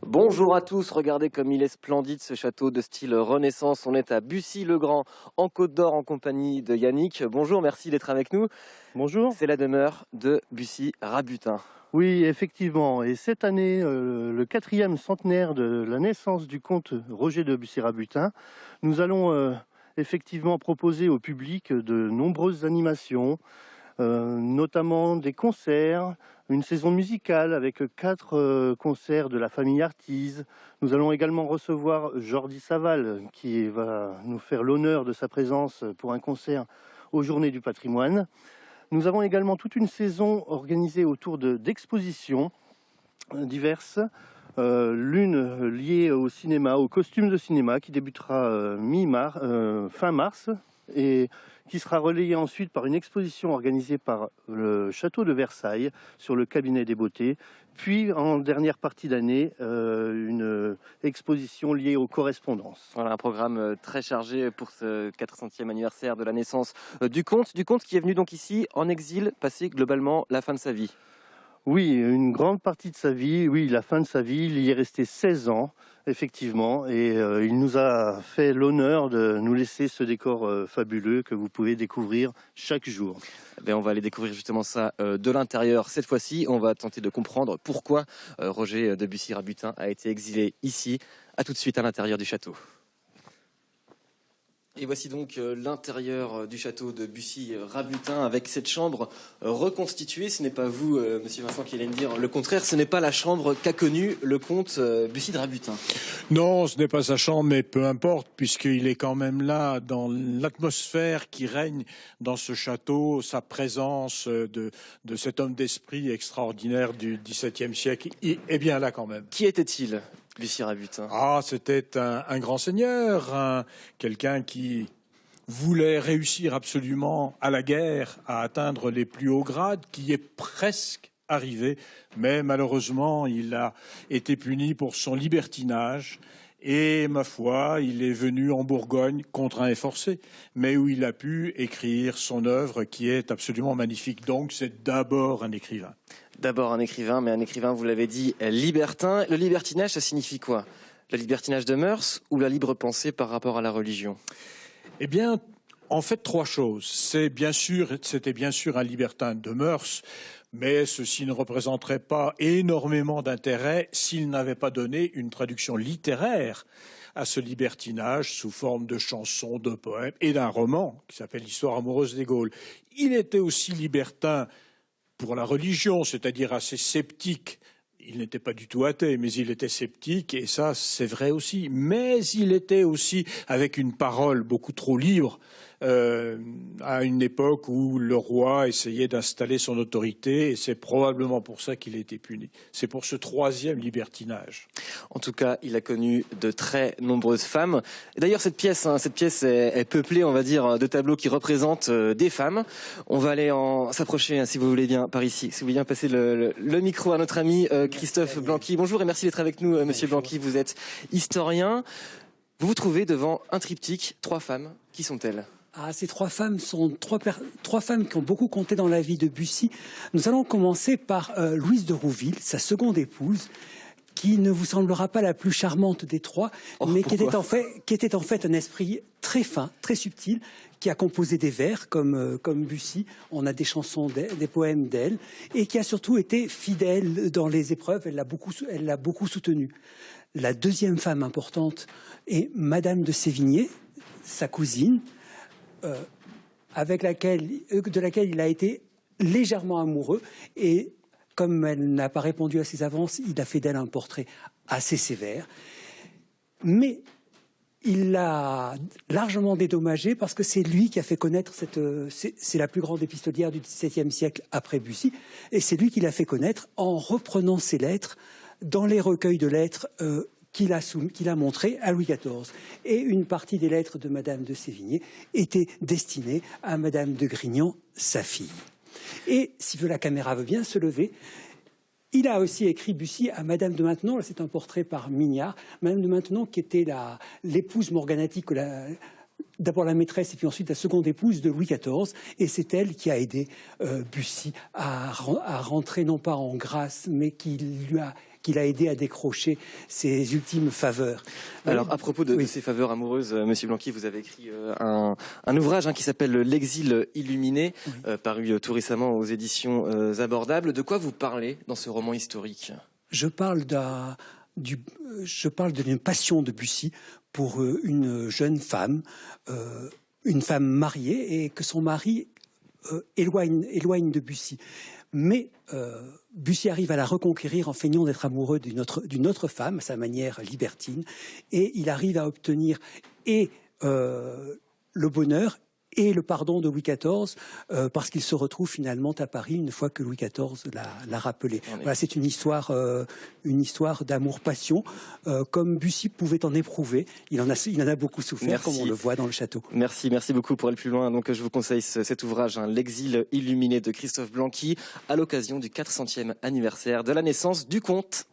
Bonjour à tous, regardez comme il est splendide ce château de style Renaissance. On est à Bussy-le-Grand, en Côte d'Or, en compagnie de Yannick. Bonjour, merci d'être avec nous. Bonjour. C'est la demeure de Bussy-Rabutin. Oui, effectivement. Et cette année, le 4e centenaire de la naissance du comte Roger de Bussy-Rabutin, nous allons effectivement proposer au public de nombreuses animations, notamment des concerts, une saison musicale avec 4 concerts de la famille Artise. Nous allons également recevoir Jordi Saval qui va nous faire l'honneur de sa présence pour un concert aux Journées du patrimoine. Nous avons également toute une saison organisée autour d'expositions diverses, l'une liée au cinéma, au costume de cinéma, qui débutera fin mars et qui sera relayée ensuite par une exposition organisée par le château de Versailles sur le cabinet des beautés, puis en dernière partie d'année, une exposition liée aux correspondances. Voilà un programme très chargé pour ce 400e anniversaire de la naissance du comte qui est venu donc ici en exil, passer globalement la fin de sa vie. Oui, une grande partie de sa vie, oui, la fin de sa vie, il y est resté 16 ans, effectivement, et il nous a fait l'honneur de nous laisser ce décor fabuleux que vous pouvez découvrir chaque jour. On va aller découvrir justement ça de l'intérieur. Cette fois-ci, on va tenter de comprendre pourquoi Roger de Bussy-Rabutin a été exilé ici. A tout de suite à l'intérieur du château. Et voici donc l'intérieur du château de Bussy-Rabutin avec cette chambre reconstituée. Ce n'est pas vous, monsieur Vincent, qui allez me dire le contraire. Ce n'est pas la chambre qu'a connue le comte Bussy de Rabutin. Non, ce n'est pas sa chambre, mais peu importe, puisqu'il est quand même là dans l'atmosphère qui règne dans ce château, sa présence de cet homme d'esprit extraordinaire du XVIIe siècle est bien là quand même. Qui était-il, Bussy-Rabutin? Ah, c'était un grand seigneur, quelqu'un qui voulait réussir absolument à la guerre, à atteindre les plus hauts grades, qui est presque arrivé, mais malheureusement, il a été puni pour son libertinage. Et ma foi, il est venu en Bourgogne, contraint et forcé, mais où il a pu écrire son œuvre qui est absolument magnifique. Donc c'est d'abord un écrivain. D'abord un écrivain, mais un écrivain, vous l'avez dit, libertin. Le libertinage, ça signifie quoi? Le libertinage de mœurs ou la libre pensée par rapport à la religion? Eh bien, en fait, 3 choses. C'était bien sûr un libertin de mœurs, mais ceci ne représenterait pas énormément d'intérêt s'il n'avait pas donné une traduction littéraire à ce libertinage sous forme de chansons, de poèmes et d'un roman qui s'appelle l'Histoire amoureuse des Gaules. Il était aussi libertin pour la religion, c'est-à-dire assez sceptique. Il n'était pas du tout athée, mais il était sceptique, et ça, c'est vrai aussi. Mais il était aussi avec une parole beaucoup trop libre, à une époque où le roi essayait d'installer son autorité, et c'est probablement pour ça qu'il a été puni. C'est pour ce 3e libertinage. En tout cas, il a connu de très nombreuses femmes. D'ailleurs, cette pièce est peuplée, on va dire, de tableaux qui représentent des femmes. On va aller s'approcher, si vous voulez bien, par ici. Si vous voulez bien passer le micro à notre ami Christophe Blanqui. Bonjour et merci d'être avec nous, monsieur Blanqui. Vous êtes historien. Vous vous trouvez devant un triptyque, 3 femmes. Qui sont-elles? Ces 3 femmes sont 3 femmes qui ont beaucoup compté dans la vie de Bussy. Nous allons commencer par Louise de Rouville, sa seconde épouse, qui ne vous semblera pas la plus charmante des 3, mais qui était en fait un esprit très fin, très subtil, qui a composé des vers comme Bussy. On a des chansons, des poèmes d'elle, et qui a surtout été fidèle dans les épreuves. Elle l'a beaucoup soutenue. La 2e femme importante est Madame de Sévigné, sa cousine, de laquelle il a été légèrement amoureux, et comme elle n'a pas répondu à ses avances, il a fait d'elle un portrait assez sévère. Mais il l'a largement dédommagé parce que c'est lui qui a fait connaître c'est la plus grande épistolière du XVIIe siècle après Bussy, et c'est lui qui l'a fait connaître en reprenant ses lettres dans les recueils de lettres qu'il a montré à Louis XIV. Et une partie des lettres de Madame de Sévigné était destinée à Madame de Grignan, sa fille. Et si la caméra veut bien se lever, il a aussi écrit Bussy à Madame de Maintenon. C'est un portrait par Mignard. Madame de Maintenon qui était l'épouse morganatique, d'abord la maîtresse et puis ensuite la seconde épouse de Louis XIV. Et c'est elle qui a aidé Bussy à rentrer non pas en grâce, mais qui qu'il a aidé à décrocher ses ultimes faveurs. Alors, à propos de ces faveurs amoureuses, Monsieur Blanqui, vous avez écrit un ouvrage qui s'appelle L'Exil illuminé, paru tout récemment aux éditions Abordables. De quoi vous parlez dans ce roman historique ? Je parle d'une passion de Bussy pour une jeune femme, une femme mariée, et que son mari éloigne de Bussy. Mais Bussy arrive à la reconquérir en feignant d'être amoureux d'une autre femme, à sa manière libertine, et il arrive à obtenir et le bonheur et le pardon de Louis XIV, parce qu'il se retrouve finalement à Paris une fois que Louis XIV l'a rappelé. Voilà, c'est une histoire d'amour-passion, comme Bussy pouvait en éprouver. Il en a beaucoup souffert, comme on le voit dans le château. Merci beaucoup pour aller plus loin. Donc, je vous conseille cet ouvrage, L'Exil illuminé de Christophe Blanqui, à l'occasion du 400e anniversaire de la naissance du comte.